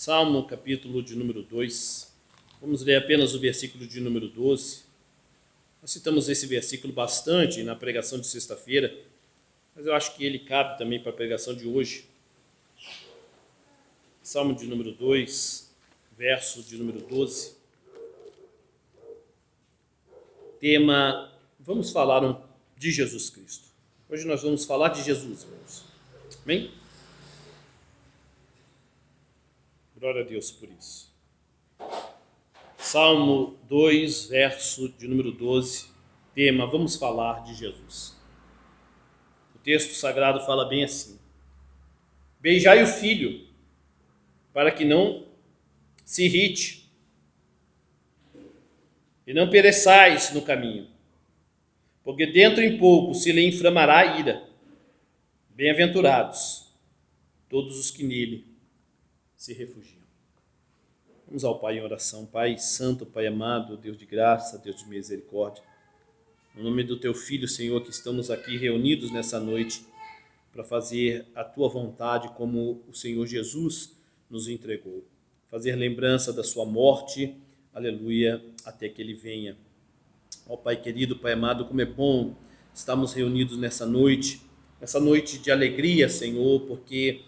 Salmo, capítulo de número 2. Vamos ler apenas o versículo de número 12. Nós citamos esse versículo bastante na pregação de sexta-feira, mas eu acho que ele cabe também para a pregação de hoje. Salmo de número 2, verso de número 12. Tema, vamos falar de Jesus Cristo. Hoje nós vamos falar de Jesus, irmãos. Amém? Glória a Deus por isso. Salmo 2, verso de número 12. Tema, vamos falar de Jesus. O texto sagrado fala bem assim: beijai o filho, para que não se irrite, e não pereçais no caminho, porque dentro em pouco se lhe inflamará a ira. Bem-aventurados todos os que nele se refugiam. Vamos ao Pai em oração. Pai santo, Pai amado, Deus de graça, Deus de misericórdia, no nome do Teu Filho, Senhor, que estamos aqui reunidos nessa noite para fazer a Tua vontade como o Senhor Jesus nos entregou. Fazer lembrança da Sua morte, aleluia, até que Ele venha. Ó Pai querido, Pai amado, como é bom estarmos reunidos nessa noite de alegria, Senhor, porque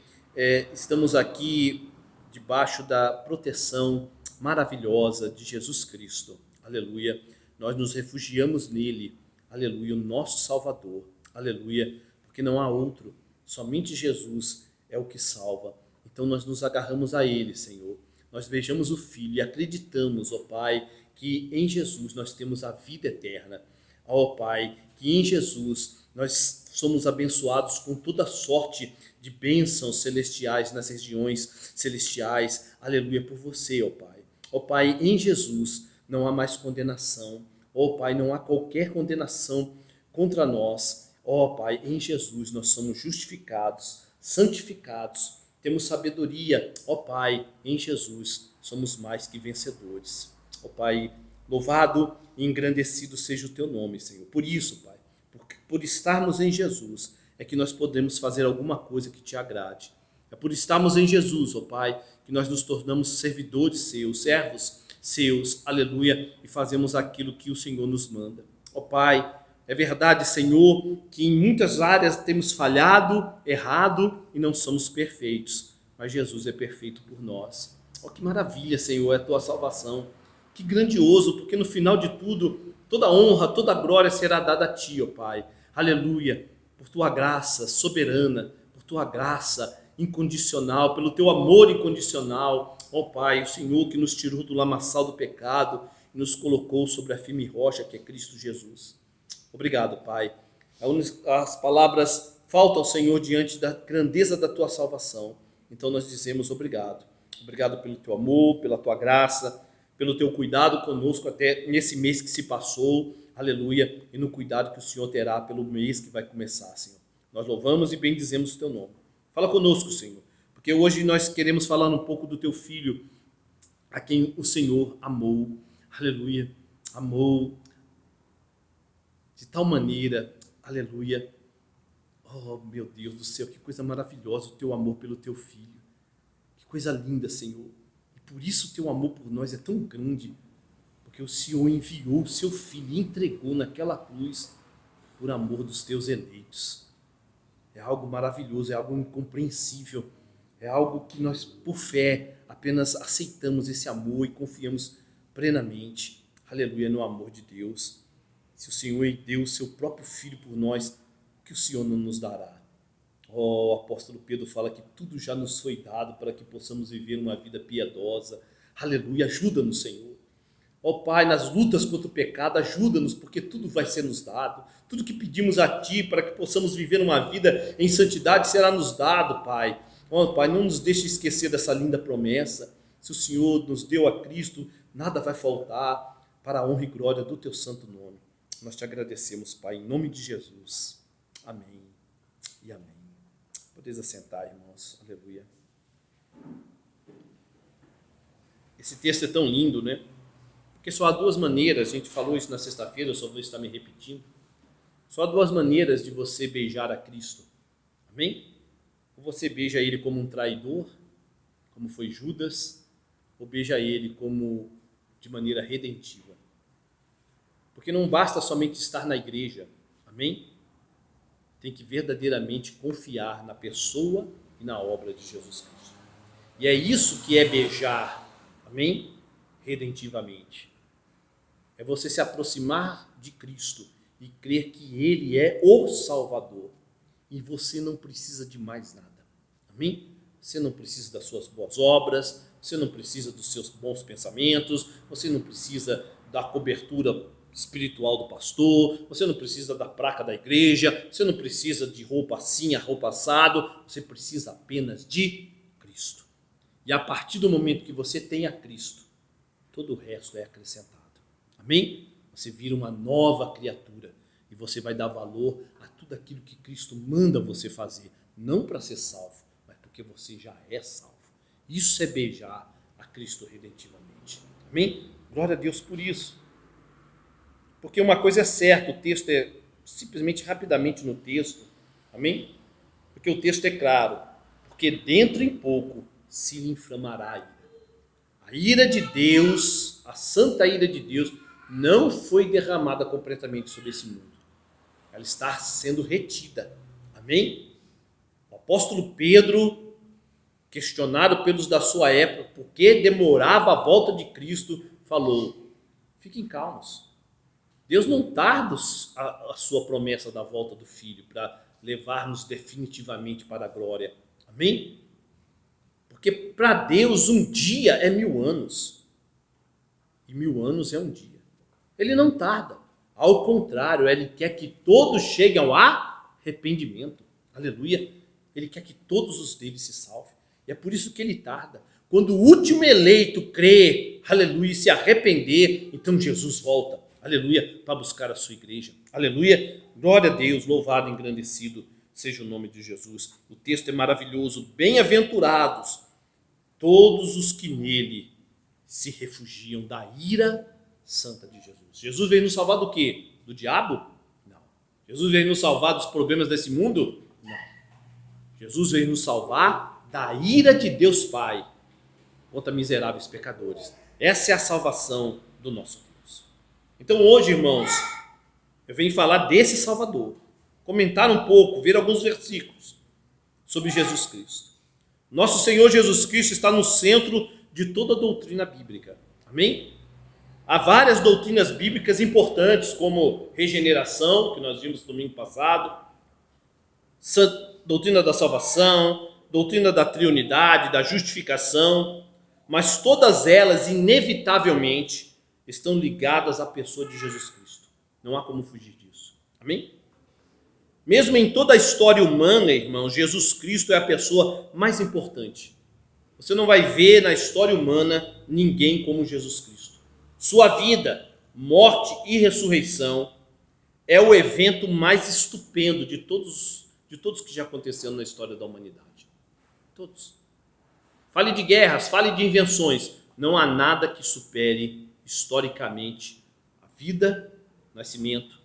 estamos aqui debaixo da proteção maravilhosa de Jesus Cristo, aleluia. Nós nos refugiamos nele, aleluia, o nosso Salvador, aleluia, porque não há outro, somente Jesus é o que salva. Então nós nos agarramos a ele, Senhor. Nós beijamos o Filho e acreditamos, ó Pai, que em Jesus nós temos a vida eterna. Ó Pai, que em Jesus nós somos abençoados com toda sorte de bênçãos celestiais nas regiões celestiais. Aleluia, por você, ó Pai. Ó Pai, em Jesus não há mais condenação. Ó Pai, não há qualquer condenação contra nós. Ó Pai, em Jesus nós somos justificados, santificados, temos sabedoria. Ó Pai, em Jesus somos mais que vencedores. Ó Pai, louvado e engrandecido seja o Teu nome, Senhor. Por isso, Pai, por estarmos em Jesus, é que nós podemos fazer alguma coisa que Te agrade. É por estarmos em Jesus, ó Pai, que nós nos tornamos servidores Seus, servos Seus, aleluia, e fazemos aquilo que o Senhor nos manda. Ó Pai, é verdade, Senhor, que em muitas áreas temos falhado, errado e não somos perfeitos, mas Jesus é perfeito por nós. Ó, que maravilha, Senhor, é a Tua salvação. Que grandioso, porque no final de tudo, toda honra, toda glória será dada a Ti, ó Pai. Aleluia, por Tua graça soberana, por Tua graça incondicional, pelo Teu amor incondicional. Ó Pai, o Senhor que nos tirou do lamaçal do pecado e nos colocou sobre a firme rocha que é Cristo Jesus. Obrigado, Pai. As palavras faltam, Senhor, diante da grandeza da Tua salvação. Então nós dizemos obrigado. Obrigado pelo Teu amor, pela Tua graça, pelo Teu cuidado conosco até nesse mês que se passou, aleluia, e no cuidado que o Senhor terá pelo mês que vai começar, Senhor. Nós louvamos e bendizemos o Teu nome. Fala conosco, Senhor, porque hoje nós queremos falar um pouco do Teu Filho, a quem o Senhor amou, aleluia, amou de tal maneira, aleluia. Oh, meu Deus do céu, que coisa maravilhosa o Teu amor pelo Teu Filho. Que coisa linda, Senhor. E por isso o Teu amor por nós é tão grande, porque o Senhor enviou o Seu Filho e entregou naquela cruz por amor dos Teus eleitos. É algo maravilhoso, é algo incompreensível, é algo que nós, por fé, apenas aceitamos esse amor e confiamos plenamente, aleluia, no amor de Deus. Se o Senhor deu o Seu próprio Filho por nós, o que o Senhor não nos dará? Oh, o apóstolo Pedro fala que tudo já nos foi dado para que possamos viver uma vida piedosa. Aleluia, ajuda-nos, Senhor. Ó Pai, nas lutas contra o pecado, ajuda-nos, porque tudo vai ser nos dado. Tudo que pedimos a Ti para que possamos viver uma vida em santidade será nos dado, Pai. Ó Pai, não nos deixe esquecer dessa linda promessa. Se o Senhor nos deu a Cristo, nada vai faltar para a honra e glória do Teu santo nome. Nós Te agradecemos, Pai, em nome de Jesus. Amém e amém. Podeis assentar, irmãos. Aleluia. Esse texto é tão lindo, né? Porque só há duas maneiras, a gente falou isso na sexta-feira, eu só vou estar me repetindo. Só há duas maneiras de você beijar a Cristo. Amém? Ou você beija Ele como um traidor, como foi Judas, ou beija ele como de maneira redentiva. Porque não basta somente estar na igreja, amém? Tem que verdadeiramente confiar na pessoa e na obra de Jesus Cristo. E é isso que é beijar, amém? Redentivamente. É você se aproximar de Cristo e crer que Ele é o Salvador. E você não precisa de mais nada. Amém? Você não precisa das suas boas obras, você não precisa dos seus bons pensamentos, você não precisa da cobertura espiritual do pastor, você não precisa da placa da igreja, você não precisa de roupa assim, a roupa assado, você precisa apenas de Cristo. E a partir do momento que você tem a Cristo, todo o resto é acrescentado. Amém? Você vira uma nova criatura e você vai dar valor a tudo aquilo que Cristo manda você fazer, não para ser salvo, mas porque você já é salvo. Isso é beijar a Cristo redentivamente. Amém? Glória a Deus por isso. Porque uma coisa é certa, o texto é simplesmente rapidamente no texto, amém? Porque o texto é claro, porque dentro em pouco se lhe inflamará a ira. A ira de Deus, a santa ira de Deus, não foi derramada completamente sobre esse mundo. Ela está sendo retida, amém? O apóstolo Pedro, questionado pelos da sua época, por que demorava a volta de Cristo, falou, fiquem calmos. Deus não tarda a sua promessa da volta do Filho para levar-nos definitivamente para a glória. Amém? Porque para Deus um dia é 1000 anos. E 1000 anos é um dia. Ele não tarda. Ao contrário, Ele quer que todos cheguem ao arrependimento. Aleluia. Ele quer que todos os deles se salvem. E é por isso que Ele tarda. Quando o último eleito crê, aleluia, e se arrepender, então Jesus volta. Aleluia, para buscar a sua igreja. Aleluia, glória a Deus, louvado e engrandecido seja o nome de Jesus. O texto é maravilhoso. Bem-aventurados todos os que nele se refugiam da ira santa de Jesus. Jesus veio nos salvar do quê? Do diabo? Não. Jesus veio nos salvar dos problemas desse mundo? Não. Jesus veio nos salvar da ira de Deus Pai contra miseráveis pecadores. Essa é a salvação do nosso Deus. Então hoje, irmãos, eu venho falar desse Salvador, comentar um pouco, ver alguns versículos sobre Jesus Cristo. Nosso Senhor Jesus Cristo está no centro de toda a doutrina bíblica. Amém? Há várias doutrinas bíblicas importantes, como regeneração, que nós vimos no domingo passado, doutrina da salvação, doutrina da triunidade, da justificação, mas todas elas, inevitavelmente, estão ligadas à pessoa de Jesus Cristo. Não há como fugir disso. Amém? Mesmo em toda a história humana, irmãos, Jesus Cristo é a pessoa mais importante. Você não vai ver na história humana ninguém como Jesus Cristo. Sua vida, morte e ressurreição é o evento mais estupendo de todos que já aconteceram na história da humanidade. Todos. Fale de guerras, fale de invenções. Não há nada que supere historicamente a vida, o nascimento,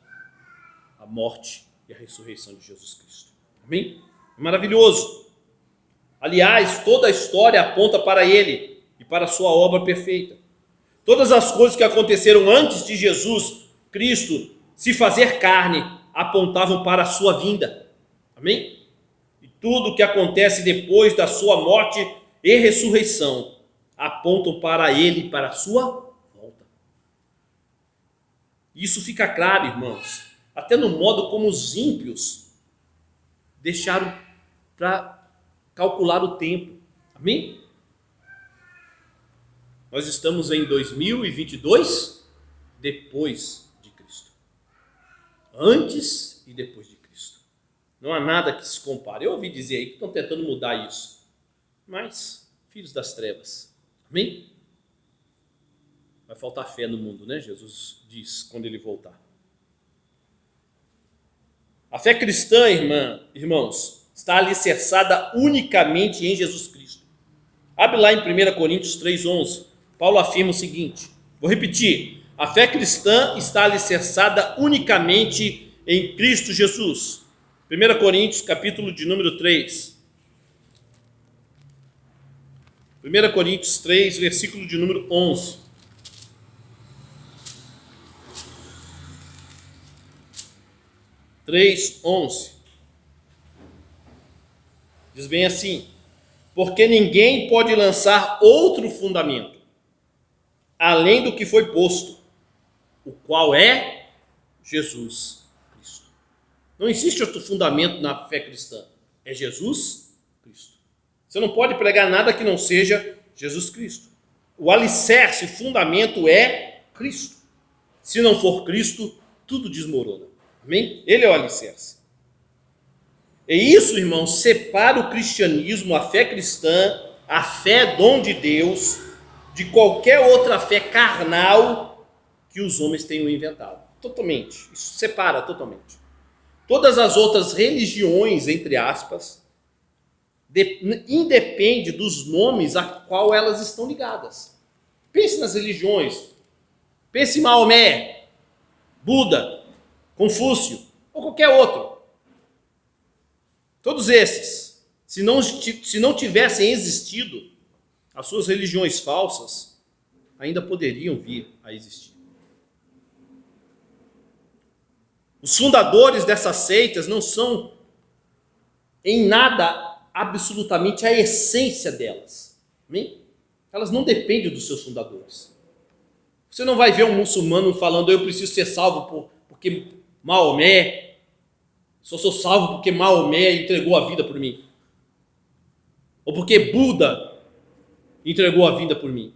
a morte e a ressurreição de Jesus Cristo. Amém? É maravilhoso. Aliás, toda a história aponta para Ele e para a sua obra perfeita. Todas as coisas que aconteceram antes de Jesus Cristo se fazer carne apontavam para a sua vinda. Amém? E tudo o que acontece depois da sua morte e ressurreição apontam para Ele e para a sua volta. Isso fica claro, irmãos, até no modo como os ímpios deixaram para calcular o tempo. Amém? Nós estamos em 2022 depois de Cristo. Antes e depois de Cristo. Não há nada que se compare. Eu ouvi dizer aí que estão tentando mudar isso. Mas, filhos das trevas. Amém? Vai faltar fé no mundo, né? Jesus diz quando ele voltar. A fé cristã, irmãos, está alicerçada unicamente em Jesus Cristo. Abre lá em 1 Coríntios 3,11. Paulo afirma o seguinte, vou repetir, a fé cristã está alicerçada unicamente em Cristo Jesus. 1 Coríntios, capítulo de número 3. 1 Coríntios 3, versículo de número 11. Três, 11. Diz bem assim: porque ninguém pode lançar outro fundamento, além do que foi posto, o qual é Jesus Cristo. Não existe outro fundamento na fé cristã. É Jesus Cristo. Você não pode pregar nada que não seja Jesus Cristo. O alicerce, o fundamento é Cristo. Se não for Cristo, tudo desmorona. Amém? Ele é o alicerce. E isso, irmãos, separa o cristianismo, a fé cristã, a fé dom de Deus, de qualquer outra fé carnal que os homens tenham inventado. Totalmente. Isso separa totalmente. Todas as outras religiões, entre aspas, independe dos nomes a qual elas estão ligadas. Pense nas religiões. Pense em Maomé, Buda, Confúcio ou qualquer outro. Todos esses, se não tivessem existido, as suas religiões falsas ainda poderiam vir a existir. Os fundadores dessas seitas não são em nada absolutamente a essência delas. Amém? Elas não dependem dos seus fundadores. Você não vai ver um muçulmano falando: eu preciso ser salvo porque Maomé, só sou salvo porque Maomé entregou a vida por mim. Ou porque Buda entregou a vida por mim.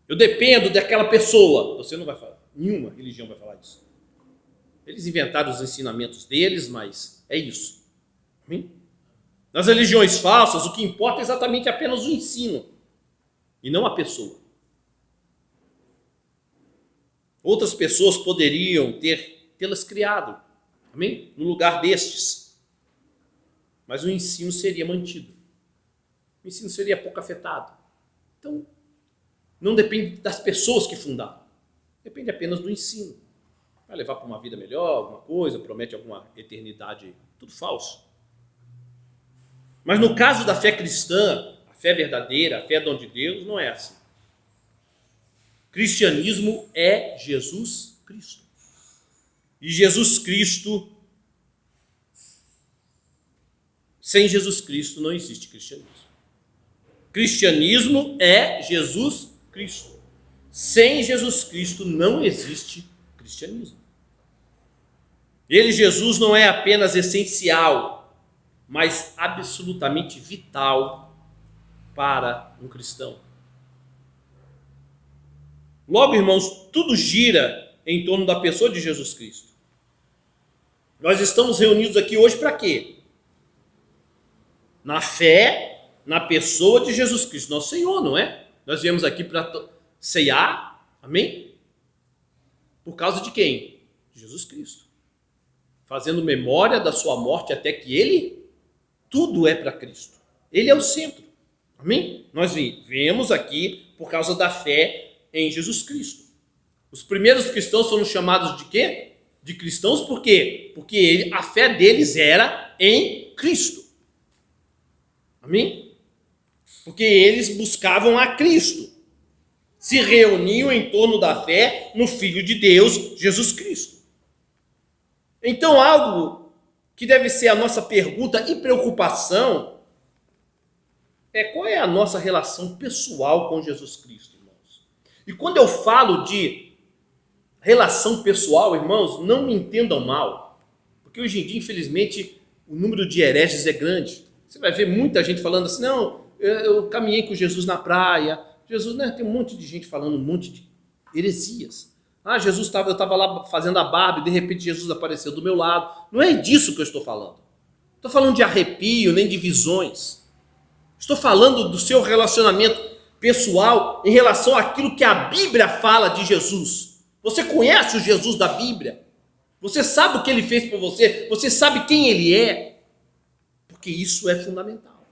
Eu dependo daquela pessoa. Você não vai falar. Nenhuma religião vai falar isso. Eles inventaram os ensinamentos deles, mas é isso. Amém? Nas religiões falsas, o que importa é exatamente apenas o ensino e não a pessoa. Outras pessoas poderiam tê-las criado, amém? No lugar destes. Mas o ensino seria mantido. O ensino seria pouco afetado. Então, não depende das pessoas que fundaram. Depende apenas do ensino. Vai levar para uma vida melhor, alguma coisa, promete alguma eternidade, tudo falso. Mas no caso da fé cristã, a fé verdadeira, a fé dom de Deus, não é assim. Cristianismo é Jesus Cristo. E Jesus Cristo, sem Jesus Cristo não existe cristianismo. Cristianismo é Jesus Cristo. Sem Jesus Cristo não existe cristianismo. Ele, Jesus, não é apenas essencial, mas absolutamente vital para um cristão. Logo, irmãos, tudo gira em torno da pessoa de Jesus Cristo. Nós estamos reunidos aqui hoje para quê? Na fé, na pessoa de Jesus Cristo, nosso Senhor, não é? Nós viemos aqui para ceiar, amém? Por causa de quem? De Jesus Cristo. Fazendo memória da sua morte até que ele, tudo é para Cristo. Ele é o centro, amém? Nós viemos aqui por causa da fé em Jesus Cristo. Os primeiros cristãos foram chamados de quê? De cristãos por quê? Porque a fé deles era em Cristo. Amém? Porque eles buscavam a Cristo. Se reuniam em torno da fé no Filho de Deus, Jesus Cristo. Então, algo que deve ser a nossa pergunta e preocupação é: qual é a nossa relação pessoal com Jesus Cristo, irmãos? E quando eu falo de relação pessoal, irmãos, não me entendam mal, porque hoje em dia, infelizmente, o número de hereges é grande. Você vai ver muita gente falando assim: não, eu caminhei com Jesus na praia. Jesus, né? Tem um monte de gente falando um monte de heresias. Ah, eu estava lá fazendo a barba e de repente Jesus apareceu do meu lado. Não é disso que eu estou falando. Não estou falando de arrepio, nem de visões. Estou falando do seu relacionamento pessoal em relação àquilo que a Bíblia fala de Jesus. Você conhece o Jesus da Bíblia? Você sabe o que ele fez por você? Você sabe quem ele é? Porque isso é fundamental.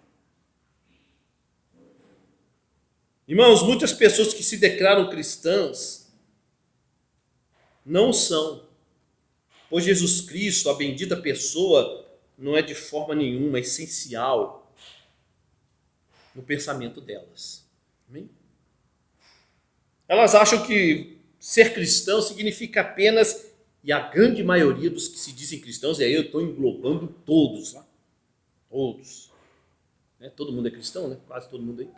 Irmãos, muitas pessoas que se declaram cristãs não são, pois Jesus Cristo, a bendita pessoa, não é de forma nenhuma essencial no pensamento delas. Amém? Elas acham que ser cristão significa apenas, e a grande maioria dos que se dizem cristãos, e aí eu estou englobando todos, tá? Todos. Né? Todo mundo é cristão, né? Quase todo mundo aí.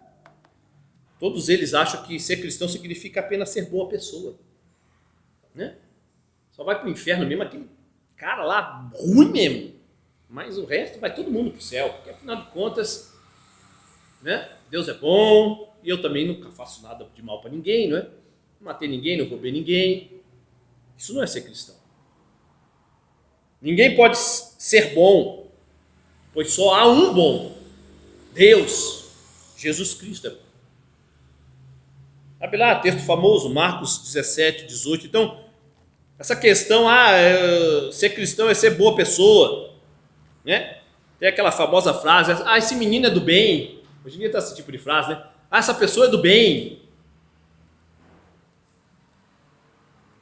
Todos eles acham que ser cristão significa apenas ser boa pessoa. Né? Só vai para o inferno mesmo aquele cara lá, ruim mesmo. Mas o resto vai todo mundo para o céu. Porque afinal de contas, né? Deus é bom, e eu também nunca faço nada de mal para ninguém, não é? Não matei ninguém, não roubei ninguém. Isso não é ser cristão. Ninguém pode ser bom, pois só há um bom. Deus, Jesus Cristo é bom. Sabe lá, texto famoso, Marcos 17, 18. Então, essa questão, ser cristão é ser boa pessoa, né? Tem aquela famosa frase, esse menino é do bem. Hoje em dia está esse tipo de frase, né? Essa pessoa é do bem.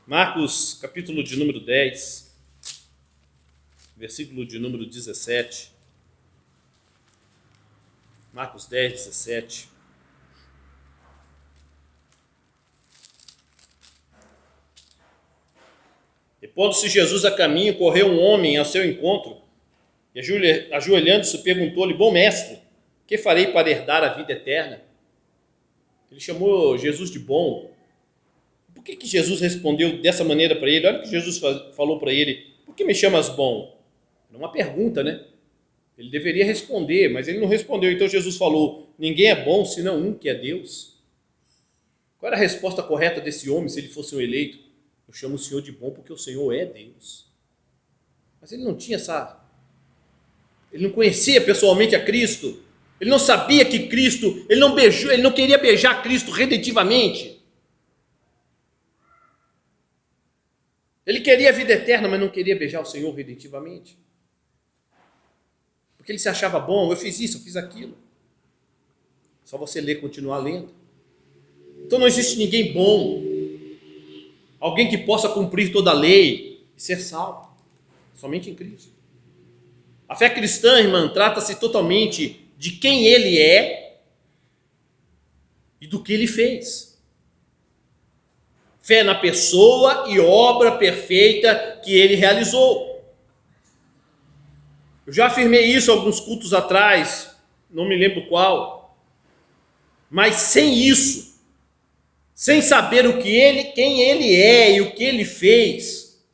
Marcos, capítulo de número 10, versículo de número 17. Marcos 10, 17. E pondo-se Jesus a caminho, correu um homem ao seu encontro, e ajoelhando-se perguntou-lhe: bom mestre, que farei para herdar a vida eterna? Ele chamou Jesus de bom. Por que Jesus respondeu dessa maneira para ele? Olha o que Jesus falou para ele: por que me chamas bom? Era uma pergunta, né? Ele deveria responder, mas ele não respondeu. Então Jesus falou: ninguém é bom senão um, que é Deus. Qual era a resposta correta desse homem se ele fosse um eleito? Eu chamo o Senhor de bom porque o Senhor é Deus. Mas ele não tinha ele não conhecia pessoalmente a Cristo. Ele não sabia que Cristo, ele não queria beijar Cristo redentivamente. Ele queria a vida eterna, mas não queria beijar o Senhor redentivamente. Porque ele se achava bom, eu fiz isso, eu fiz aquilo. Só você ler, continuar lendo. Então não existe ninguém bom, alguém que possa cumprir toda a lei e ser salvo. Somente em Cristo. A fé cristã, irmã, trata-se totalmente de quem ele é e do que ele fez. Fé na pessoa e obra perfeita que ele realizou. Eu já afirmei isso alguns cultos atrás, não me lembro qual. Mas sem isso, sem saber quem ele é e o que ele fez,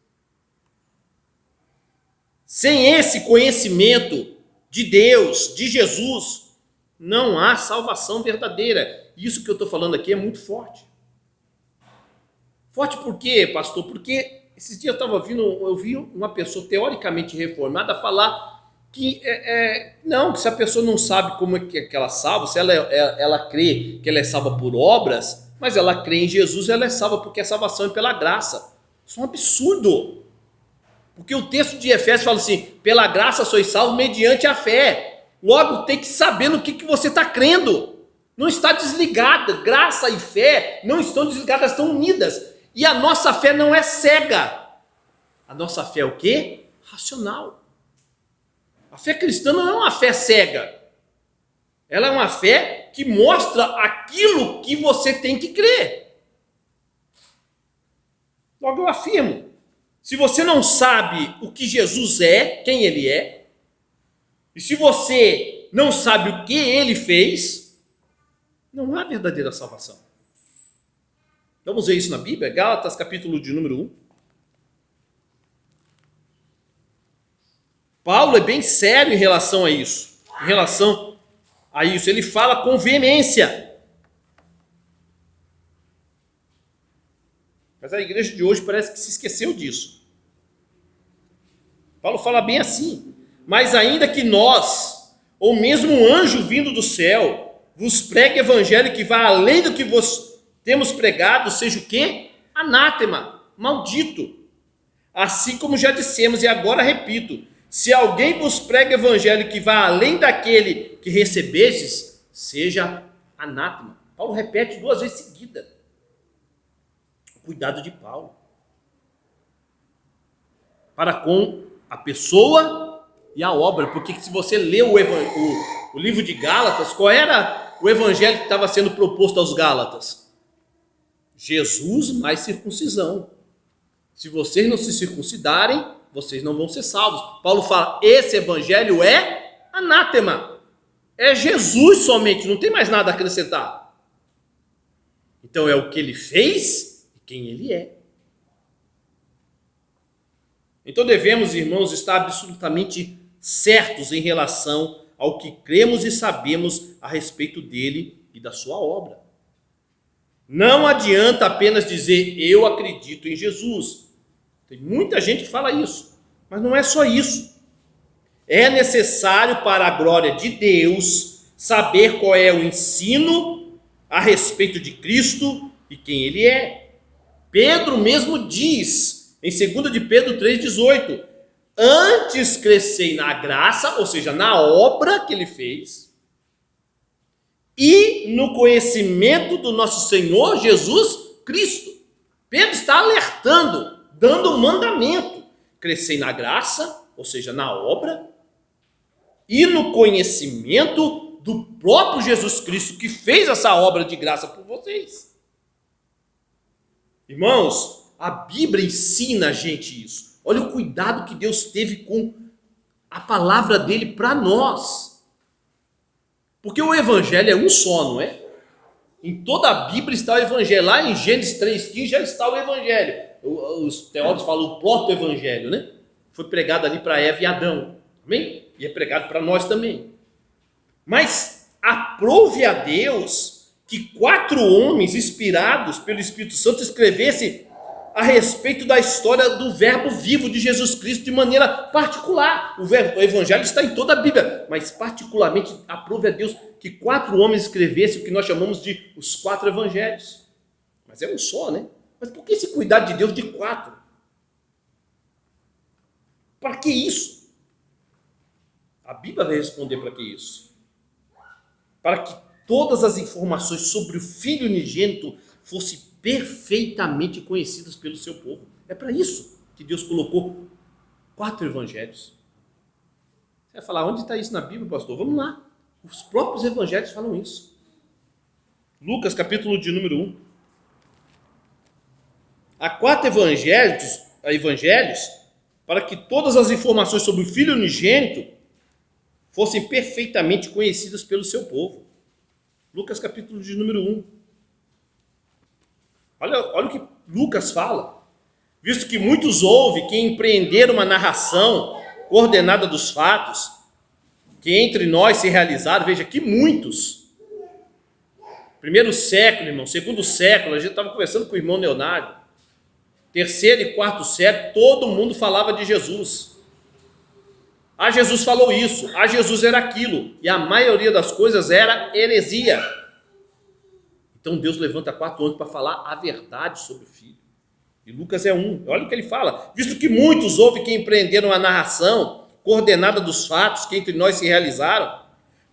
sem esse conhecimento de Deus, de Jesus, não há salvação verdadeira. Isso que eu estou falando aqui é muito forte. Forte por quê, pastor? Porque esses dias eu vi uma pessoa teoricamente reformada falar que que se a pessoa não sabe como é que ela salva, se ela crê que ela é salva por obras, mas ela crê em Jesus, ela é salva porque a salvação é pela graça. Isso é um absurdo. Porque o texto de Efésios fala assim: pela graça sois salvos mediante a fé. Logo, tem que saber no que você está crendo. Não está desligada. Graça e fé não estão desligadas, estão unidas. E a nossa fé não é cega. A nossa fé é o quê? Racional. A fé cristã não é uma fé cega. Ela é uma fé que mostra aquilo que você tem que crer. Logo eu afirmo: se você não sabe o que Jesus é, quem ele é, e se você não sabe o que ele fez, não há verdadeira salvação. Vamos ver isso na Bíblia? Gálatas, capítulo de número 1. Paulo é bem sério em relação a isso. Ele fala com veemência. Mas a igreja de hoje parece que se esqueceu disso. Paulo fala bem assim: mas ainda que nós, ou mesmo um anjo vindo do céu, vos pregue evangelho que vá além do que vos temos pregado, seja o quê? Anátema, maldito. Assim como já dissemos e agora repito: se alguém vos prega evangelho que vá além daquele que recebestes, seja anátema. Paulo repete 2 vezes seguidas. Cuidado de Paulo para com a pessoa e a obra, porque se você lê o livro de Gálatas, qual era o evangelho que estava sendo proposto aos Gálatas? Jesus mais circuncisão. Se vocês não se circuncidarem, vocês não vão ser salvos. Paulo fala, esse evangelho é anátema. É Jesus somente, não tem mais nada a acrescentar. Então é o que ele fez e quem ele é. Então devemos, irmãos, estar absolutamente certos em relação ao que cremos e sabemos a respeito dele e da sua obra. Não adianta apenas dizer, eu acredito em Jesus. Tem muita gente que fala isso, mas não é só isso. É necessário para a glória de Deus saber qual é o ensino a respeito de Cristo e quem ele é. Pedro mesmo diz, em 2 de Pedro 3,18, antes crescei na graça, ou seja, na obra que ele fez, e no conhecimento do nosso Senhor Jesus Cristo. Pedro está alertando, dando um mandamento. Crescei na graça, ou seja, na obra, e no conhecimento do próprio Jesus Cristo, que fez essa obra de graça por vocês. Irmãos, a Bíblia ensina a gente isso. Olha o cuidado que Deus teve com a palavra dele para nós. Porque o evangelho é um só, não é? Em toda a Bíblia está o evangelho. Lá em Gênesis 3,15 já está o evangelho. Os teólogos falam o proto-evangelho, né? Foi pregado ali para Eva e Adão. Amém? E é pregado para nós também. Mas aprove a Deus que 4 homens inspirados pelo Espírito Santo escrevessem a respeito da história do verbo vivo de Jesus Cristo de maneira particular. O evangelho está em toda a Bíblia, mas particularmente aprove a Deus que 4 homens escrevessem o que nós chamamos de os 4 evangelhos. Mas é um só, né? Mas por que esse cuidado de Deus de 4? Para que isso? A Bíblia vai responder para que isso. Para que todas as informações sobre o Filho unigênito fossem perfeitamente conhecidas pelo seu povo. É para isso que Deus colocou 4 evangelhos. Você vai falar, onde está isso na Bíblia, pastor? Vamos lá. Os próprios evangelhos falam isso. Lucas, capítulo de número 1. Há 4 evangelhos para que todas as informações sobre o Filho unigênito fossem perfeitamente conhecidas pelo seu povo. Lucas, capítulo de número 1. Olha o que Lucas fala. Visto que muitos houve que empreenderam uma narração coordenada dos fatos, que entre nós se realizaram, veja que muitos. Primeiro século, irmão, segundo século, a gente estava conversando com o irmão Leonardo. Terceiro e quarto século, todo mundo falava de Jesus. Ah, Jesus falou isso, ah, Jesus era aquilo, e a maioria das coisas era heresia. Então Deus levanta 4 homens para falar a verdade sobre o Filho. E Lucas é um. Olha o que ele fala. Visto que muitos houve que empreenderam a narração coordenada dos fatos que entre nós se realizaram,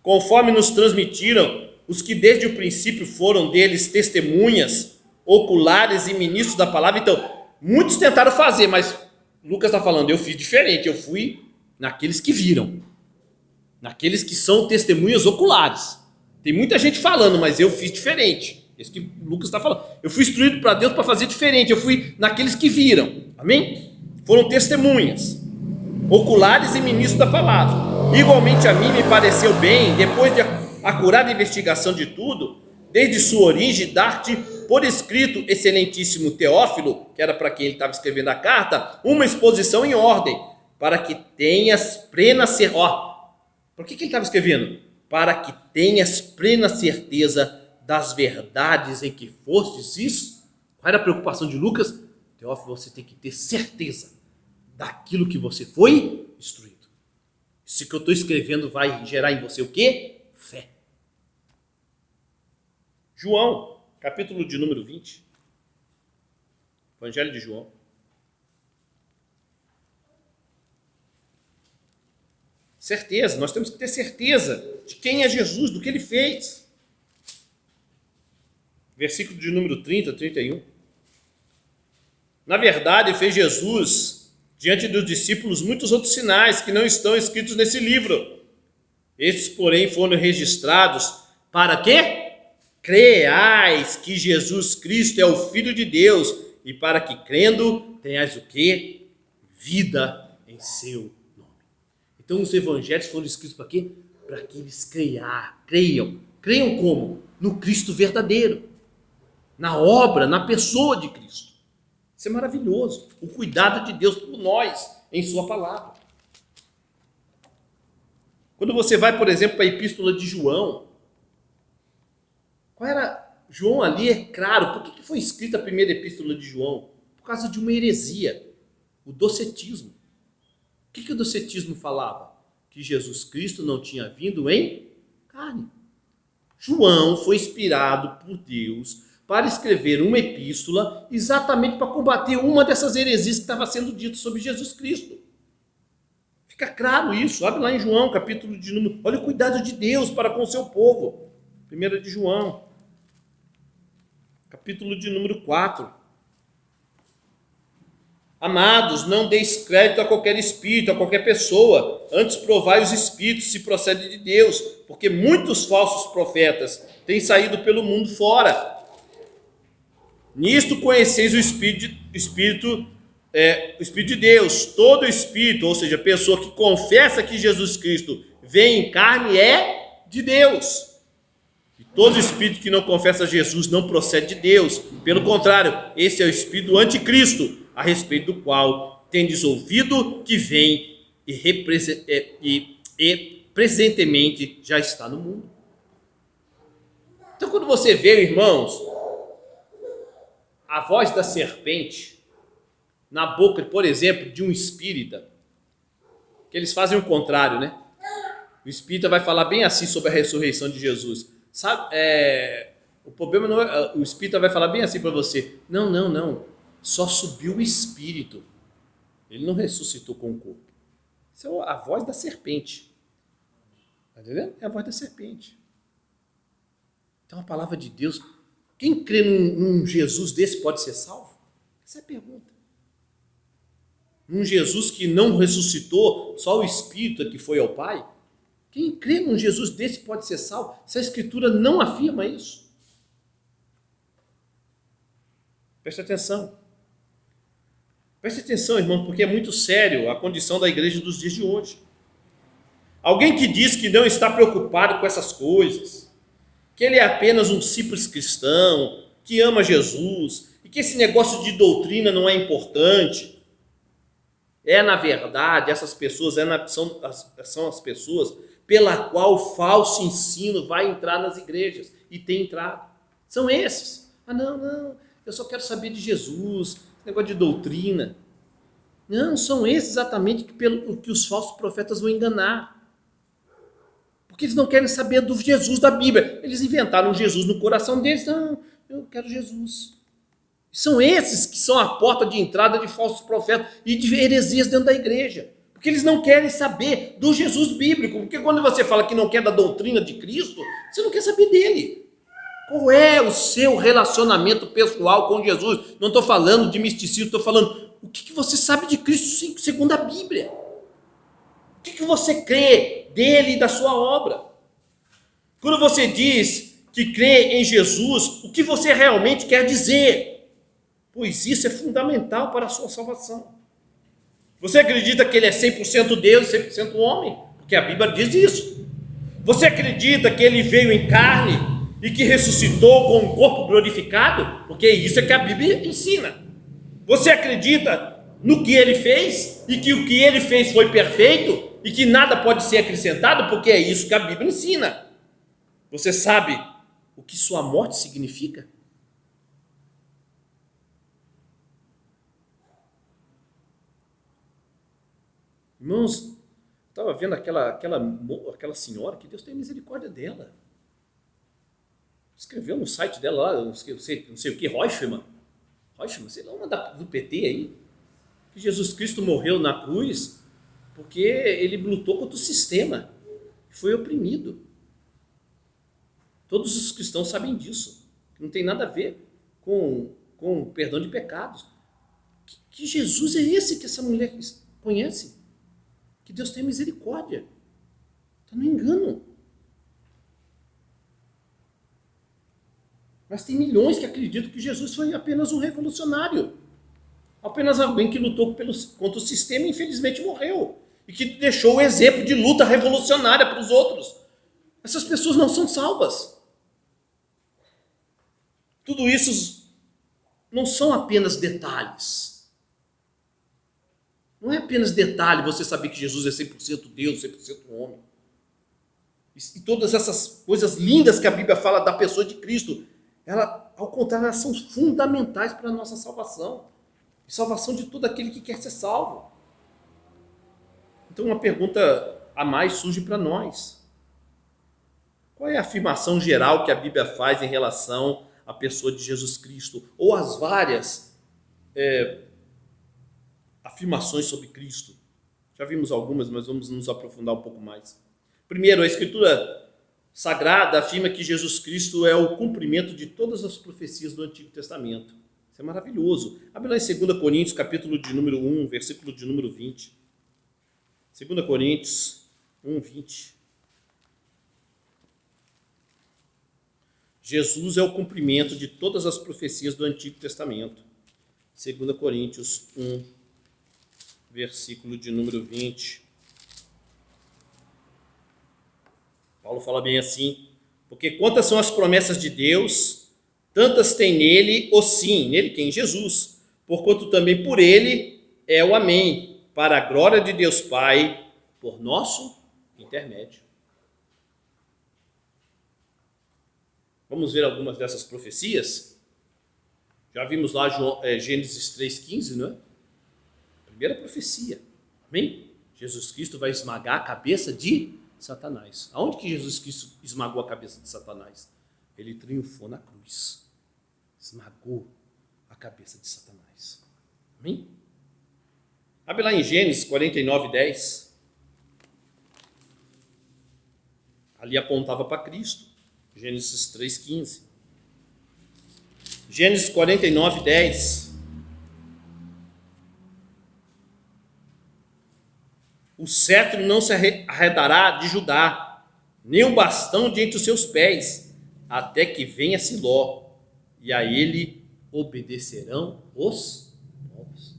conforme nos transmitiram os que desde o princípio foram deles testemunhas, oculares e ministros da palavra. Então, muitos tentaram fazer, mas Lucas está falando, eu fiz diferente, eu fui naqueles que viram, naqueles que são testemunhas oculares. Tem muita gente falando, mas eu fiz diferente. Isso que Lucas está falando. Eu fui instruído para Deus para fazer diferente. Eu fui naqueles que viram. Amém? Foram testemunhas, oculares e ministros da palavra. Igualmente a mim me pareceu bem, depois de acurada investigação de tudo, desde sua origem, dar-te por escrito, excelentíssimo Teófilo, que era para quem ele estava escrevendo a carta, uma exposição em ordem, para que tenhas plena certeza. Por que ele estava escrevendo? Para que tenhas plena certeza das verdades em que fostes isso. Qual era a preocupação de Lucas? Teófilo, você tem que ter certeza daquilo que você foi instruído. Isso que eu estou escrevendo vai gerar em você o quê? Fé. João, capítulo de número 20. Evangelho de João. Certeza, nós temos que ter certeza de quem é Jesus, do que ele fez. Versículo de número 30, 31. Na verdade, fez Jesus, diante dos discípulos, muitos outros sinais que não estão escritos nesse livro. Estes, porém, foram registrados Para quê? Creais que Jesus Cristo é o Filho de Deus, e para que crendo tenhais o quê? Vida em seu nome. Então os evangelhos foram escritos para quê? Para que eles creiam. Creiam como? No Cristo verdadeiro, na obra, na pessoa de Cristo. Isso é maravilhoso, o cuidado de Deus por nós em sua palavra. Quando você vai, por exemplo, para a epístola de João, qual era? João ali é claro. Por que foi escrita a primeira epístola de João? Por causa de uma heresia, o docetismo. O que o docetismo falava? Que Jesus Cristo não tinha vindo em carne. João foi inspirado por Deus para escrever uma epístola exatamente para combater uma dessas heresias que estava sendo dito sobre Jesus Cristo. Fica claro isso. Abre lá em João, capítulo de número... Olha o cuidado de Deus para com o seu povo. 1 de João, capítulo de número 4. Amados, não deis crédito a qualquer espírito, a qualquer pessoa. Antes provai os espíritos se procede de Deus, porque muitos falsos profetas têm saído pelo mundo fora. Nisto conheceis o Espírito de Deus. Todo espírito, ou seja, pessoa que confessa que Jesus Cristo vem em carne, é de Deus. E todo espírito que não confessa Jesus não procede de Deus. Pelo contrário, esse é o espírito do anticristo, a respeito do qual tendes ouvido que vem e presentemente já está no mundo. Então, quando você vê, irmãos, a voz da serpente na boca, por exemplo, de um espírita, que eles fazem o contrário, né? O espírita vai falar bem assim sobre a ressurreição de Jesus. Sabe? O problema não é... O espírita vai falar bem assim para você. Não. Só subiu o espírito. Ele não ressuscitou com o corpo. Isso é a voz da serpente. Está entendendo? É a voz da serpente. Então a palavra de Deus... Quem crê num Jesus desse pode ser salvo? Essa é a pergunta. Num Jesus que não ressuscitou, só o Espírito que foi ao Pai? Quem crê num Jesus desse pode ser salvo? Se a Escritura não afirma isso. Preste atenção. Preste atenção, irmão, porque é muito sério a condição da igreja dos dias de hoje. Alguém que diz que não está preocupado com essas coisas, que ele é apenas um simples cristão, que ama Jesus, e que esse negócio de doutrina não é importante. Na verdade, essas pessoas são as pessoas pela qual o falso ensino vai entrar nas igrejas, e tem entrado. São esses. Não, eu só quero saber de Jesus, esse negócio de doutrina. Não, são esses exatamente que os falsos profetas vão enganar. Porque eles não querem saber do Jesus da Bíblia. Eles inventaram Jesus no coração deles. Não, eu quero Jesus. São esses que são a porta de entrada de falsos profetas e de heresias dentro da igreja. Porque eles não querem saber do Jesus bíblico. Porque quando você fala que não quer da doutrina de Cristo, você não quer saber dele. Qual é o seu relacionamento pessoal com Jesus? Não estou falando de misticismo, estou falando o que você sabe de Cristo segundo a Bíblia. O que você crê dele e da sua obra? Quando você diz que crê em Jesus, o que você realmente quer dizer? Pois isso é fundamental para a sua salvação. Você acredita que ele é 100% Deus e 100% homem? Porque a Bíblia diz isso. Você acredita que ele veio em carne e que ressuscitou com um corpo glorificado? Porque isso é que a Bíblia ensina. Você acredita no que ele fez e que o que ele fez foi perfeito e que nada pode ser acrescentado? Porque é isso que a Bíblia ensina. Você sabe o que sua morte significa? Irmãos, estava vendo aquela senhora, que Deus tenha misericórdia dela. Escreveu no site dela lá, não sei o que, Reutemann, sei lá, uma do PT aí, que Jesus Cristo morreu na cruz porque ele lutou contra o sistema, foi oprimido. Todos os cristãos sabem disso, não tem nada a ver com perdão de pecados. Que Jesus é esse que essa mulher conhece? Que Deus tenha misericórdia. Está no engano. Mas tem milhões que acreditam que Jesus foi apenas um revolucionário. Apenas alguém que lutou contra o sistema e infelizmente morreu. E que deixou o exemplo de luta revolucionária para os outros. Essas pessoas não são salvas. Tudo isso não são apenas detalhes. Não é apenas detalhe você saber que Jesus é 100% Deus, 100% homem. E todas essas coisas lindas que a Bíblia fala da pessoa de Cristo, ao contrário, elas são fundamentais para a nossa salvação. E salvação de todo aquele que quer ser salvo. Então uma pergunta a mais surge para nós. Qual é a afirmação geral que a Bíblia faz em relação à pessoa de Jesus Cristo? Ou as várias afirmações sobre Cristo? Já vimos algumas, mas vamos nos aprofundar um pouco mais. Primeiro, a Escritura Sagrada afirma que Jesus Cristo é o cumprimento de todas as profecias do Antigo Testamento. Isso é maravilhoso. Abre lá em 2 Coríntios, capítulo de número 1, versículo de número 20. 2 Coríntios 1, 20. Jesus é o cumprimento de todas as profecias do Antigo Testamento. 2 Coríntios 1, versículo de número 20. Paulo fala bem assim: porque quantas são as promessas de Deus, tantas tem nele o sim, nele quem? Jesus, porquanto também por ele é o amém, para a glória de Deus Pai, por nosso intermédio. Vamos ver algumas dessas profecias? Já vimos lá Gênesis 3,15, não é? Primeira profecia, amém? Jesus Cristo vai esmagar a cabeça de Satanás. Aonde que Jesus Cristo esmagou a cabeça de Satanás? Ele triunfou na cruz. Esmagou a cabeça de Satanás. Amém? Abre lá em Gênesis 49, 10. Ali apontava para Cristo. Gênesis 3,15. Gênesis 49, 10. O cetro não se arredará de Judá, nem o bastão de entre os seus pés, até que venha Siló, e a ele obedecerão os povos.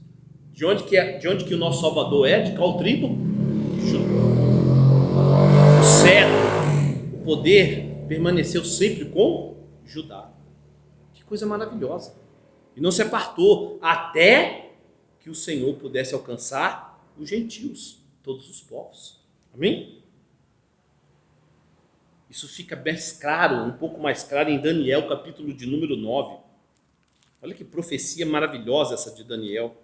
De onde que o nosso Salvador é? De qual tribo? De Judá. O cetro, o poder, permaneceu sempre com Judá. Que coisa maravilhosa. E não se apartou até que o Senhor pudesse alcançar os gentios, todos os povos. Amém? Isso fica mais claro, um pouco mais claro em Daniel, capítulo de número 9. Olha que profecia maravilhosa essa de Daniel.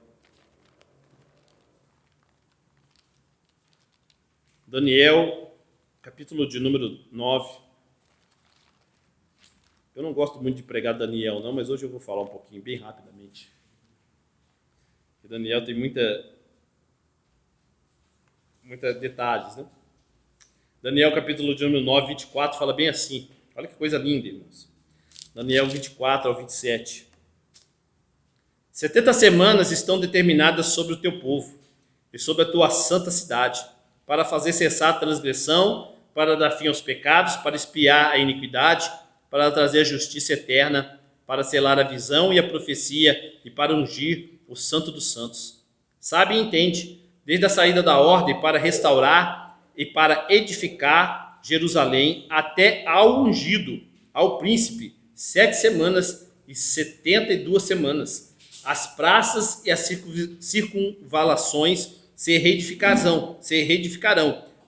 Daniel, capítulo de número 9. Eu não gosto muito de pregar Daniel, não, mas hoje eu vou falar um pouquinho, bem rapidamente. Porque Daniel tem muita detalhes, né? Daniel, capítulo de número 9, 24, fala bem assim. Olha que coisa linda, irmãos. Daniel 24 ao 27. 70 semanas estão determinadas sobre o teu povo e sobre a tua santa cidade, para fazer cessar a transgressão, para dar fim aos pecados, para espiar a iniquidade, para trazer a justiça eterna, para selar a visão e a profecia e para ungir o santo dos santos. Sabe e entende, desde a saída da ordem para restaurar e para edificar Jerusalém até ao ungido, ao príncipe, 7 semanas e 72 semanas. As praças e as circunvalações se reedificarão,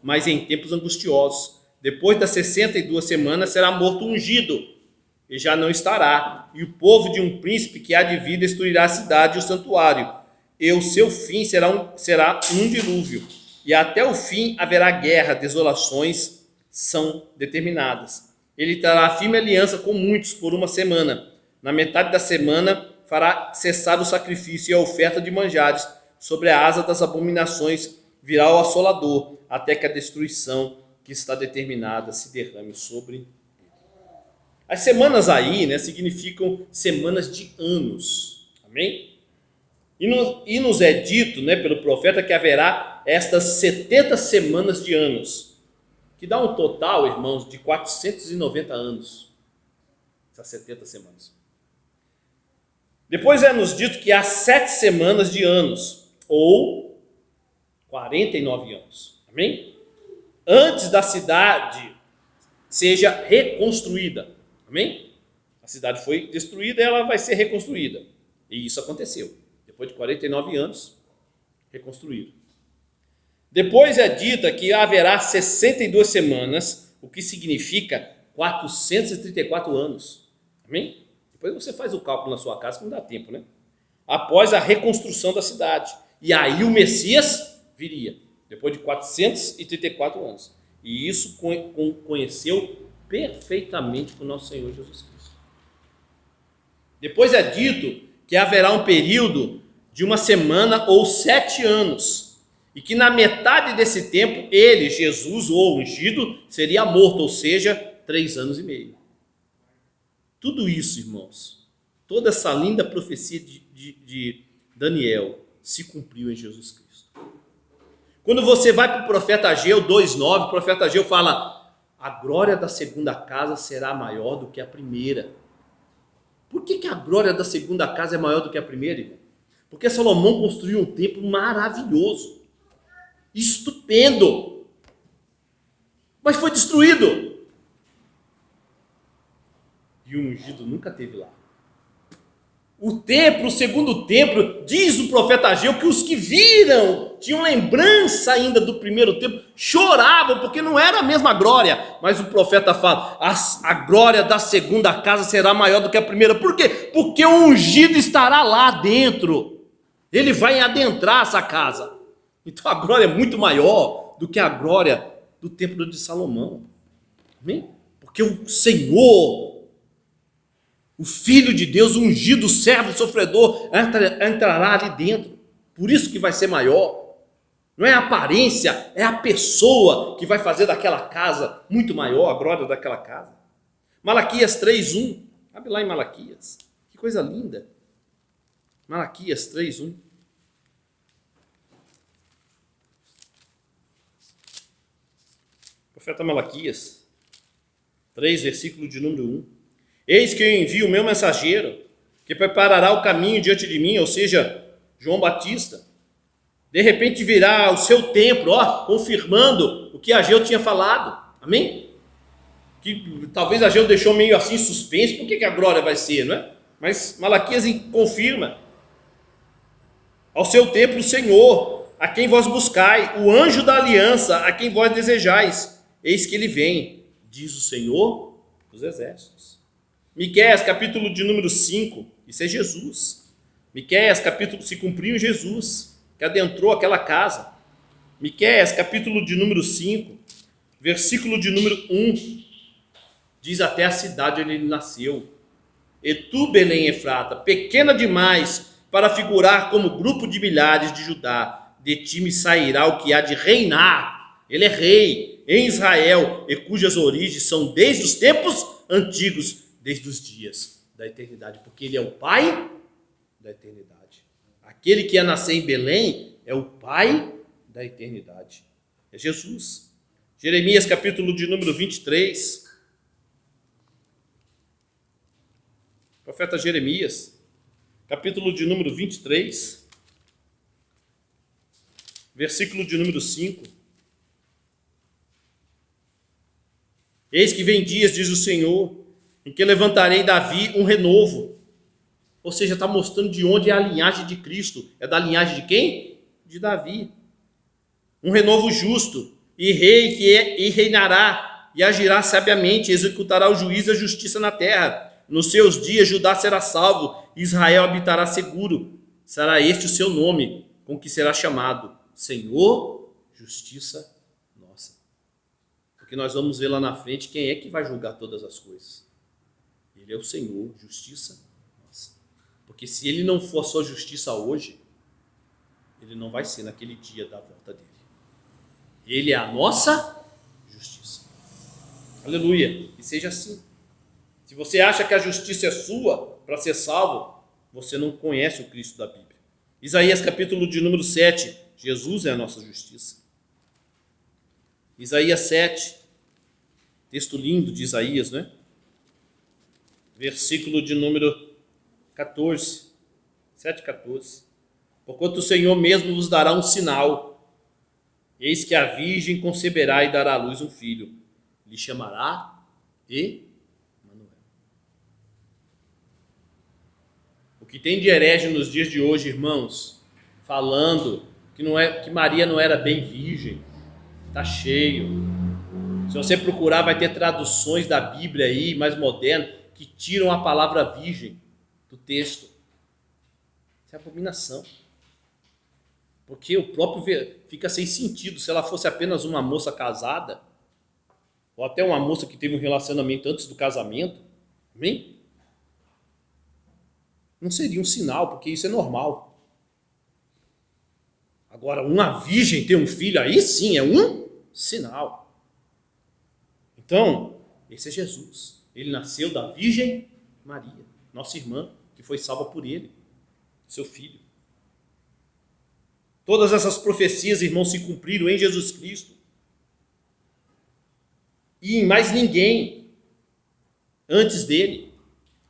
mas em tempos angustiosos. Depois das 62 semanas será morto ungido, e já não estará. E o povo de um príncipe que há de vir destruirá a cidade e o santuário. E o seu fim será um dilúvio. E até o fim haverá guerra, desolações são determinadas. Ele trará firme aliança com muitos por 1 semana. Na metade da semana fará cessar o sacrifício e a oferta de manjares. Sobre a asa das abominações virá o assolador, até que a destruição que está determinada se derrame sobre ele. As semanas aí, né, significam semanas de anos. Amém? E nos é dito, né, pelo profeta que haverá estas 70 semanas de anos, que dá um total, irmãos, de 490 anos. Essas 70 semanas. Depois é-nos dito que há 7 semanas de anos, ou 49 anos. Amém? Antes da cidade seja reconstruída. Amém? A cidade foi destruída, ela vai ser reconstruída. E isso aconteceu. Depois de 49 anos, reconstruído. Depois é dita que haverá 62 semanas, o que significa 434 anos. Amém? Depois você faz o cálculo na sua casa, que não dá tempo, né? Após a reconstrução da cidade. E aí o Messias viria, depois de 434 anos. E isso conheceu perfeitamente com o nosso Senhor Jesus Cristo. Depois é dito que haverá um período de 1 semana ou 7 anos. E que na metade desse tempo, ele, Jesus, o ungido, seria morto, ou seja, 3 anos e meio. Tudo isso, irmãos, toda essa linda profecia de Daniel se cumpriu em Jesus Cristo. Quando você vai para o profeta Ageu 2,9, o profeta Ageu fala: a glória da segunda casa será maior do que a primeira. Por que a glória da segunda casa é maior do que a primeira, irmão? Porque Salomão construiu um templo maravilhoso, estupendo, mas foi destruído. E o ungido nunca teve lá. O templo, o segundo templo, diz o profeta Ageu que os que viram, tinham lembrança ainda do primeiro templo, choravam, porque não era a mesma glória. Mas o profeta fala: a glória da segunda casa será maior do que a primeira. Por quê? Porque o ungido estará lá dentro. Ele vai adentrar essa casa. Então a glória é muito maior do que a glória do templo de Salomão. Amém? Porque o Senhor, o Filho de Deus, o ungido, o servo, o sofredor, entrará ali dentro. Por isso que vai ser maior. Não é a aparência, é a pessoa que vai fazer daquela casa muito maior, a glória daquela casa. Malaquias 3:1. Abre lá em Malaquias. Que coisa linda. Malaquias 3:1. Profeta Malaquias 3, versículo de número 1. Eis que eu envio o meu mensageiro, que preparará o caminho diante de mim, ou seja, João Batista. De repente virá o seu templo, confirmando o que Ageu tinha falado. Amém? Que talvez Ageu deixou meio assim suspense. Por que a glória vai ser, não é? Mas Malaquias confirma. Ao seu templo, o Senhor, a quem vós buscai, o anjo da aliança, a quem vós desejais. Eis que ele vem, diz o Senhor dos exércitos. Miqueias, capítulo de número 5, isso é Jesus. Miqueias, capítulo, se cumpriu em Jesus, que adentrou aquela casa. Miqueias, capítulo de número 5, versículo de número 1, diz até a cidade onde ele nasceu. E tu, Belém Efrata, pequena demais para figurar como grupo de milhares de Judá, de ti me sairá o que há de reinar. Ele é rei em Israel, e cujas origens são desde os tempos antigos, desde os dias da eternidade, porque ele é o Pai da eternidade. Aquele que ia nascer em Belém é o Pai da eternidade. É Jesus. Jeremias, capítulo de número 23. Profeta Jeremias, capítulo de número 23, versículo de número 5. Eis que vem dias, diz o Senhor, em que levantarei Davi um renovo. Ou seja, está mostrando de onde é a linhagem de Cristo. É da linhagem de quem? De Davi. Um renovo justo, e rei e reinará, e agirá sabiamente, executará o juízo e a justiça na terra. Nos seus dias Judá será salvo, Israel habitará seguro. Será este o seu nome, com que será chamado Senhor, Justiça Nossa. Porque nós vamos ver lá na frente quem é que vai julgar todas as coisas. Ele é o Senhor, Justiça Nossa. Porque se ele não for a sua justiça hoje, ele não vai ser naquele dia da volta dele. Ele é a nossa justiça. Aleluia. Que seja assim. Se você acha que a justiça é sua para ser salvo, você não conhece o Cristo da Bíblia. Isaías capítulo de número 7. Jesus é a nossa justiça. Isaías 7. Texto lindo de Isaías, né? versículo de número 14, 7:14. Porquanto o Senhor mesmo vos dará um sinal. Eis que a virgem conceberá e dará à luz um filho. Lhe chamará Emanuel. O que tem de herege nos dias de hoje, irmãos, falando que Maria não era bem virgem, está cheio. Se você procurar, vai ter traduções da Bíblia aí, mais modernas, que tiram a palavra virgem do texto. Isso é abominação. Porque o próprio fica sem sentido. Se ela fosse apenas uma moça casada, ou até uma moça que teve um relacionamento antes do casamento, amém? Não seria um sinal, porque isso é normal. Agora, uma virgem ter um filho, aí sim é um sinal. Então, esse é Jesus. Ele nasceu da Virgem Maria, nossa irmã, que foi salva por ele, seu filho. Todas essas profecias, irmãos, se cumpriram em Jesus Cristo. E em mais ninguém antes dele.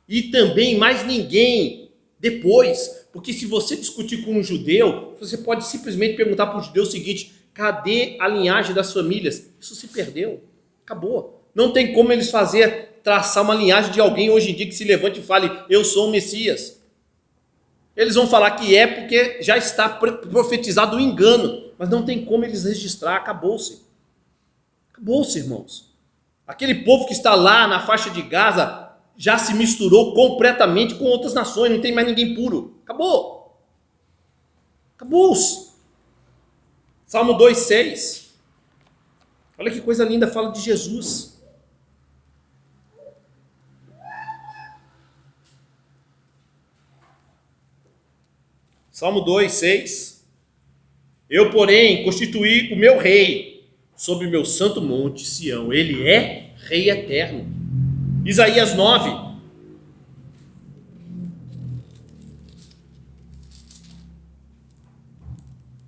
E também mais ninguém depois. Porque se você discutir com um judeu, você pode simplesmente perguntar para o judeu o seguinte: cadê a linhagem das famílias? Isso se perdeu. Acabou. Não tem como eles traçar uma linhagem de alguém hoje em dia que se levante e fale: eu sou o Messias. Eles vão falar que é porque já está profetizado o engano, mas não tem como eles registrar. Acabou-se. Acabou-se, irmãos. Aquele povo que está lá na faixa de Gaza já se misturou completamente com outras nações, não tem mais ninguém puro. Acabou. Acabou-se. Salmo 2:6. Olha que coisa linda, fala de Jesus. Salmo 2:6. Eu, porém, constituí o meu rei sobre o meu santo monte Sião. Ele é rei eterno. Isaías 9.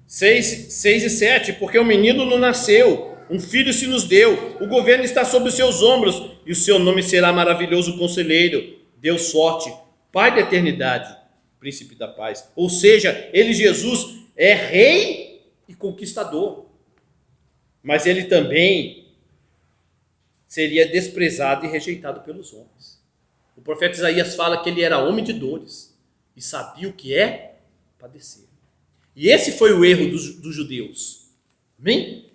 Seis e 7. Porque o menino não nasceu, um filho se nos deu, o governo está sobre os seus ombros, e o seu nome será maravilhoso conselheiro, Deus forte, Pai da eternidade, Príncipe da paz. Ou seja, ele, Jesus, é rei e conquistador. Mas ele também seria desprezado e rejeitado pelos homens. O profeta Isaías fala que ele era homem de dores e sabia o que é padecer. E esse foi o erro dos judeus. Amém?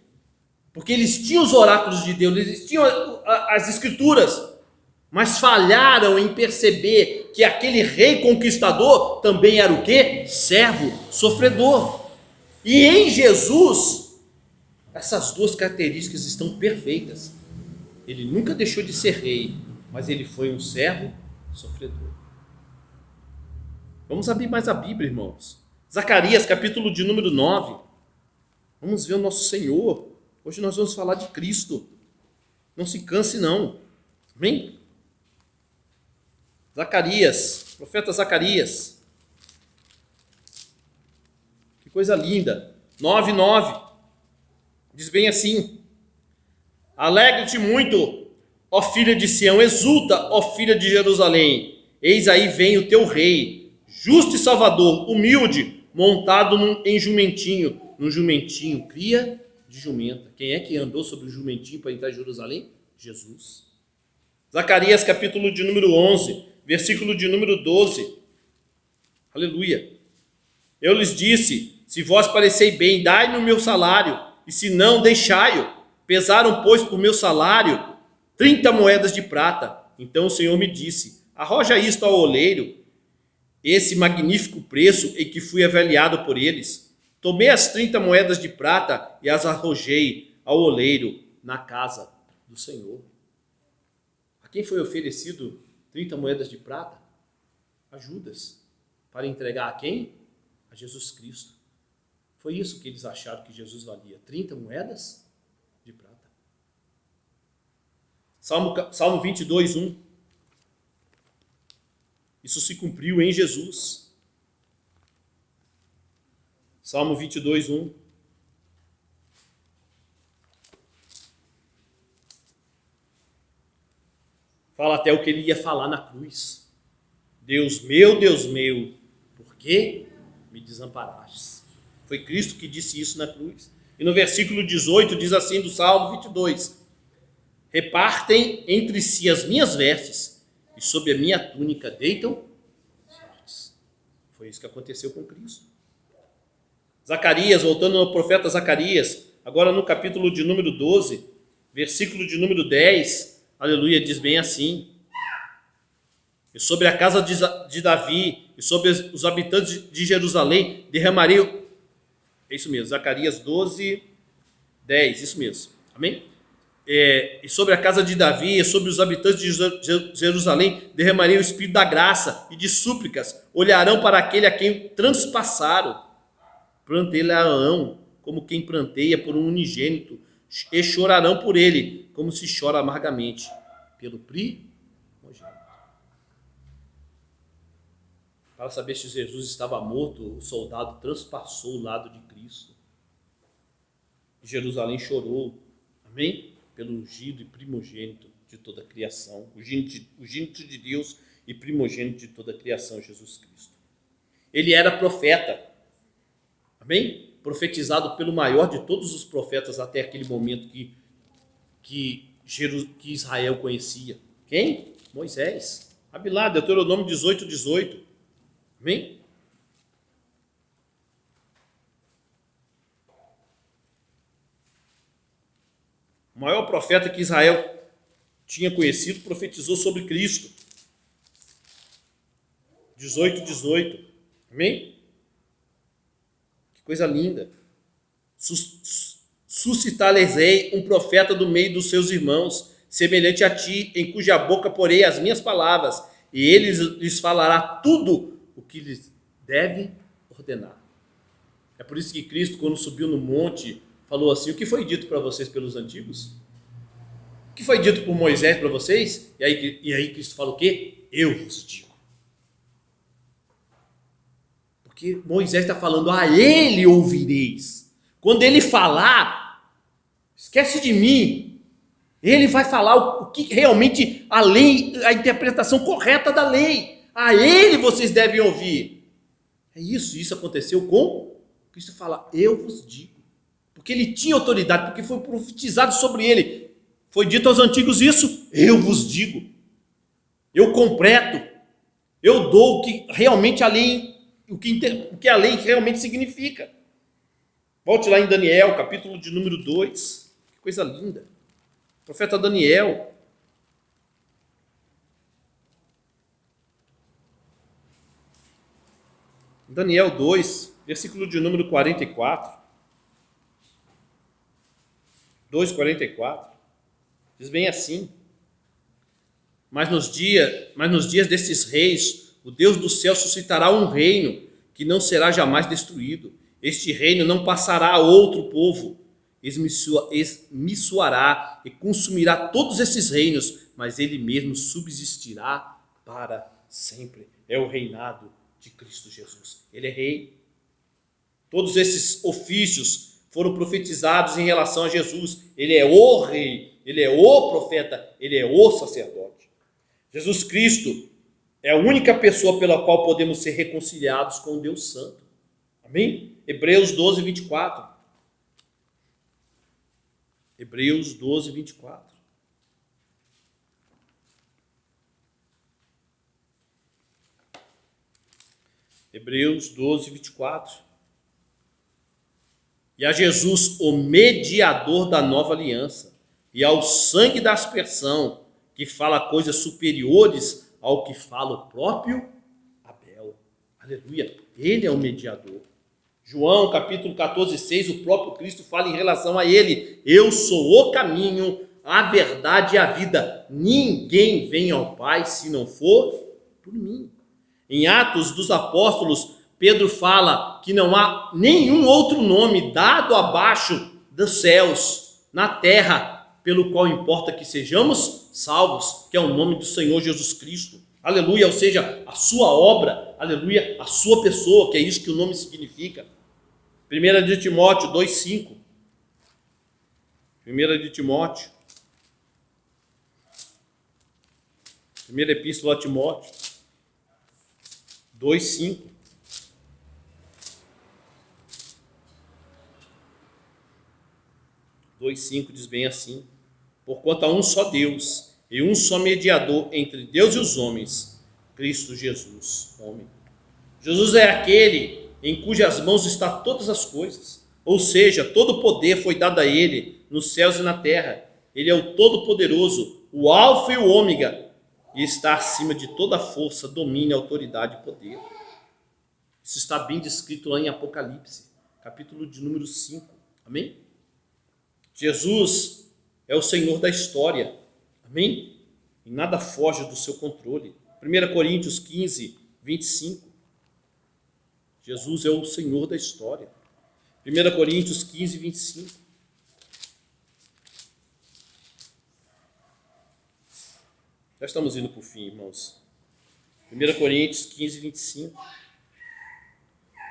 Porque eles tinham os oráculos de Deus, eles tinham as escrituras, mas falharam em perceber que aquele rei conquistador também era o quê? Servo, sofredor. E em Jesus, essas duas características estão perfeitas. Ele nunca deixou de ser rei, mas ele foi um servo, sofredor. Vamos abrir mais a Bíblia, irmãos. Zacarias, capítulo de número 9. Vamos ver o nosso Senhor. Hoje nós vamos falar de Cristo. Não se canse, não. Amém? Zacarias, profeta Zacarias. Que coisa linda. 9:9. Diz bem assim: alegre-te muito, ó filha de Sião, exulta, ó filha de Jerusalém. Eis aí vem o teu rei, justo e salvador, humilde, montado em jumentinho. Num jumentinho, cria de jumenta. Quem é que andou sobre o jumentinho para entrar em Jerusalém? Jesus. Zacarias, capítulo de número 11, versículo de número 12. Aleluia. Eu lhes disse: se vós parecei bem, dai-me o meu salário, e se não, deixai-o. Pesaram, pois, por meu salário 30 moedas de prata. Então o Senhor me disse: arroja isto ao oleiro, esse magnífico preço em que fui avaliado por eles. Tomei as 30 moedas de prata e as arrojei ao oleiro na casa do Senhor. A quem foi oferecido 30 moedas de prata? A Judas. Para entregar a quem? A Jesus Cristo. Foi isso que eles acharam que Jesus valia. 30 moedas de prata. Salmo 22:1. Isso se cumpriu em Jesus. Salmo 22:1. Fala até o que ele ia falar na cruz. Deus meu, por que me desamparastes? Foi Cristo que disse isso na cruz. E no versículo 18 diz assim do Salmo 22: repartem entre si as minhas vestes, e sob a minha túnica deitam sortes. Foi isso que aconteceu com Cristo. Zacarias, voltando ao profeta Zacarias, agora no capítulo de número 12, versículo de número 10, aleluia, diz bem assim: e sobre a casa de Davi, e sobre os habitantes de Jerusalém, derramarei, é isso mesmo, Zacarias 12, 10, isso mesmo, amém? E sobre a casa de Davi, e sobre os habitantes de Jerusalém, derramarei o espírito da graça e de súplicas, olharão para aquele a quem transpassaram, plantearão como quem planteia por um unigênito, e chorarão por ele, como se chora amargamente pelo primogênito. Para saber se Jesus estava morto, o soldado transpassou o lado de Cristo. Jerusalém chorou, amém? Pelo ungido e primogênito de toda a criação, ungido de Deus e primogênito de toda a criação, Jesus Cristo. Ele era profeta, amém? Profetizado pelo maior de todos os profetas até aquele momento que Israel conhecia. Quem? Moisés. Abre lá, Deuteronômio 18, 18. Amém? O maior profeta que Israel tinha conhecido profetizou sobre Cristo. 18, 18. Amém? Que coisa linda. Suscitar-lhes-ei um profeta do meio dos seus irmãos, semelhante a ti, em cuja boca porei as minhas palavras, e ele lhes falará tudo o que lhes deve ordenar. É por isso que Cristo, quando subiu no monte, falou assim: o que foi dito para vocês pelos antigos? O que foi dito por Moisés para vocês? E aí Cristo fala o quê? Eu vos digo. Porque Moisés está falando, a ele ouvireis. Quando ele falar, esquece de mim. Ele vai falar o que realmente a lei, a interpretação correta da lei. A ele vocês devem ouvir. É isso aconteceu com Cristo. Fala, eu vos digo. Porque ele tinha autoridade, porque foi profetizado sobre ele. Foi dito aos antigos isso, eu vos digo. Eu completo. Eu dou o que realmente a lei, o que a lei realmente significa. Volte lá em Daniel, capítulo de número 2. Que coisa linda. O profeta Daniel. Daniel 2, versículo de número 44. 2:44. Diz bem assim: mas nos dias destes reis, o Deus do céu suscitará um reino que não será jamais destruído. Este reino não passará a outro povo. Esmiçoará e consumirá todos esses reinos, mas ele mesmo subsistirá para sempre. É o reinado de Cristo Jesus. Ele é rei. Todos esses ofícios foram profetizados em relação a Jesus. Ele é o rei, ele é o profeta, ele é o sacerdote. Jesus Cristo é a única pessoa pela qual podemos ser reconciliados com o Deus Santo. Amém? Hebreus 12, 24. Hebreus 12, 24. Hebreus 12, 24. E a Jesus, o mediador da nova aliança, e ao sangue da aspersão, que fala coisas superiores ao que fala o próprio Abel. Aleluia. Ele é o mediador. João, capítulo 14, 6, o próprio Cristo fala em relação a ele: eu sou o caminho, a verdade e a vida. Ninguém vem ao Pai se não for por mim. Em Atos dos Apóstolos, Pedro fala que não há nenhum outro nome dado abaixo dos céus, na terra, pelo qual importa que sejamos salvos, que é o nome do Senhor Jesus Cristo. Aleluia, ou seja, a sua obra, aleluia, a sua pessoa, que é isso que o nome significa. 1 de Timóteo 2,5. 1 de Timóteo. Primeira Epístola a Timóteo 2:5. Diz bem assim: porquanto há um só Deus e um só mediador entre Deus e os homens, Cristo Jesus, homem. Jesus é aquele em cujas mãos está todas as coisas, ou seja, todo o poder foi dado a ele nos céus e na terra. Ele é o Todo-Poderoso, o Alfa e o Ômega, e está acima de toda força, domínio, autoridade e poder. Isso está bem descrito lá em Apocalipse, capítulo de número 5. Amém? Jesus é o Senhor da história. Amém? E nada foge do seu controle. 1 Coríntios 15, 25. Jesus é o Senhor da história. 1 Coríntios 15, 25. Já estamos indo para o fim, irmãos. 1 Coríntios 15, 25.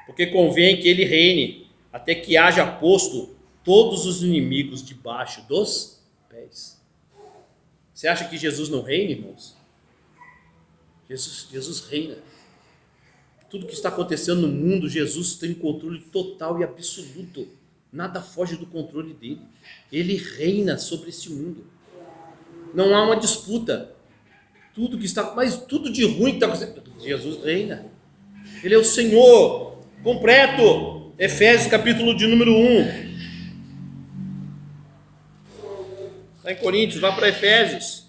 Porque convém que ele reine, até que haja posto todos os inimigos debaixo dos pés. Você acha que Jesus não reina, irmãos? Jesus reina. Tudo que está acontecendo no mundo, Jesus tem controle total e absoluto. Nada foge do controle dele. Ele reina sobre esse mundo. Não há uma disputa. Mas tudo de ruim que está acontecendo, Jesus reina. Ele é o Senhor completo. Efésios capítulo de número 1. Está em Coríntios, vá para Efésios.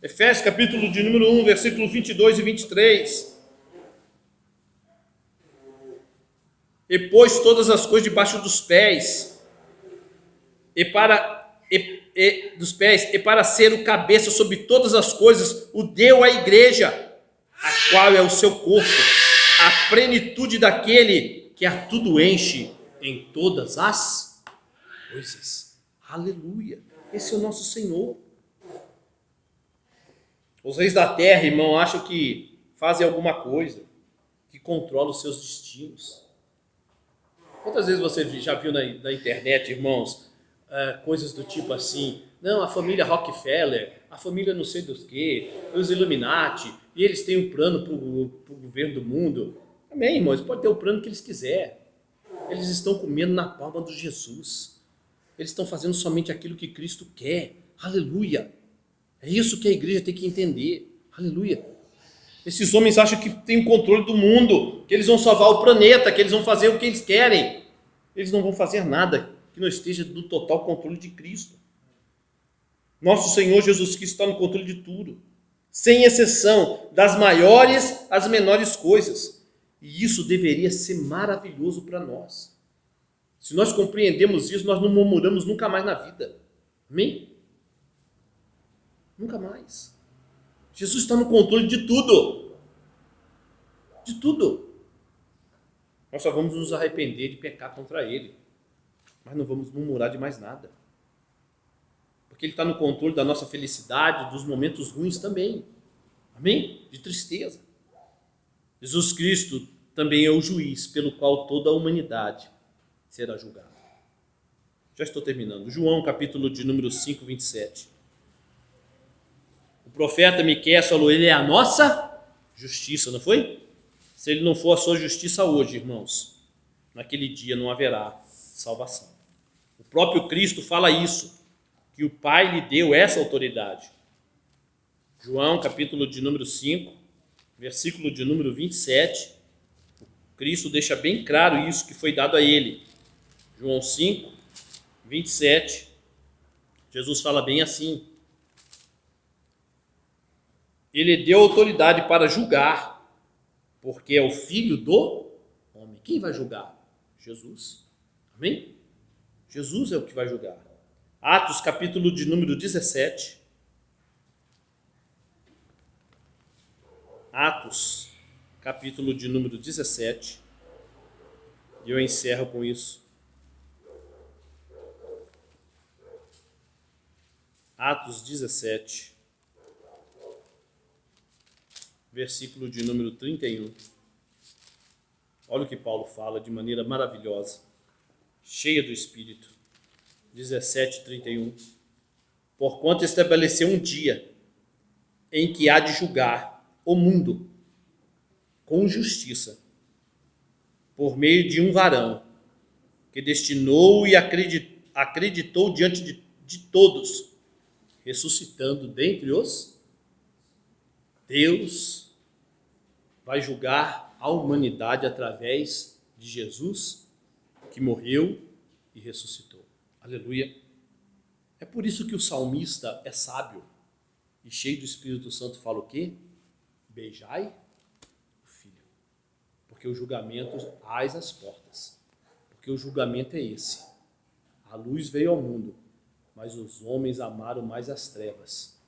Efésios capítulo de número 1, versículo 22 e 23. E pôs todas as coisas debaixo dos pés, e para ser o cabeça sobre todas as coisas, o deu à igreja, a qual é o seu corpo, a plenitude daquele que a tudo enche em todas as coisas. Aleluia! Esse é o nosso Senhor. Os reis da terra, irmão, acham que fazem alguma coisa, que controlam os seus destinos. Quantas vezes você já viu na internet, irmãos, coisas do tipo assim, não, a família Rockefeller, a família não sei dos que, os Illuminati, e eles têm um plano para o governo do mundo. Amém, irmãos, pode ter o plano que eles quiserem. Eles estão comendo na palma do Jesus. Eles estão fazendo somente aquilo que Cristo quer. Aleluia! É isso que a igreja tem que entender. Aleluia! Esses homens acham que têm o controle do mundo, que eles vão salvar o planeta, que eles vão fazer o que eles querem. Eles não vão fazer nada que não esteja do total controle de Cristo. Nosso Senhor Jesus Cristo está no controle de tudo, sem exceção, das maiores às menores coisas. E isso deveria ser maravilhoso para nós. Se nós compreendemos isso, nós não murmuramos nunca mais na vida. Amém? Nunca mais. Jesus está no controle de tudo. De tudo. Nós só vamos nos arrepender de pecar contra Ele. Mas não vamos murmurar de mais nada. Porque Ele está no controle da nossa felicidade, dos momentos ruins também. Amém? De tristeza. Jesus Cristo também é o juiz pelo qual toda a humanidade será julgada. Já estou terminando. João, capítulo de número 5, 27. O profeta Miqueias falou, ele é a nossa justiça, não foi? Se ele não for a sua justiça hoje, irmãos, naquele dia não haverá salvação. O próprio Cristo fala isso, que o Pai lhe deu essa autoridade. João, capítulo de número 5, versículo de número 27, Cristo deixa bem claro isso que foi dado a ele. João 5, 27, Jesus fala bem assim, ele deu autoridade para julgar, porque é o Filho do homem. Quem vai julgar? Jesus. Amém? Jesus é o que vai julgar. Atos, capítulo de número 17. Atos, capítulo de número 17. E eu encerro com isso. Atos 17. Versículo de número 31. Olha o que Paulo fala de maneira maravilhosa, cheia do Espírito. 17, 31. Porquanto estabeleceu um dia em que há de julgar o mundo com justiça, por meio de um varão que destinou e acreditou diante de todos, ressuscitando dentre os Deus vai julgar a humanidade através de Jesus, que morreu e ressuscitou. Aleluia. É por isso que o salmista é sábio e cheio do Espírito Santo fala o quê? Beijai o filho. Porque o julgamento ais as portas. Porque o julgamento é esse. A luz veio ao mundo, mas os homens amaram mais as trevas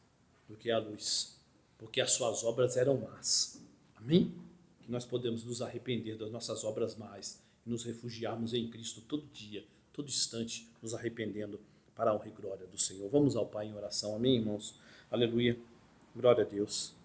do que a luz, porque as suas obras eram más. Amém? Que nós podemos nos arrepender das nossas obras más e nos refugiarmos em Cristo todo dia, todo instante, nos arrependendo para a honra e glória do Senhor. Vamos ao Pai em oração. Amém, irmãos? Aleluia. Glória a Deus.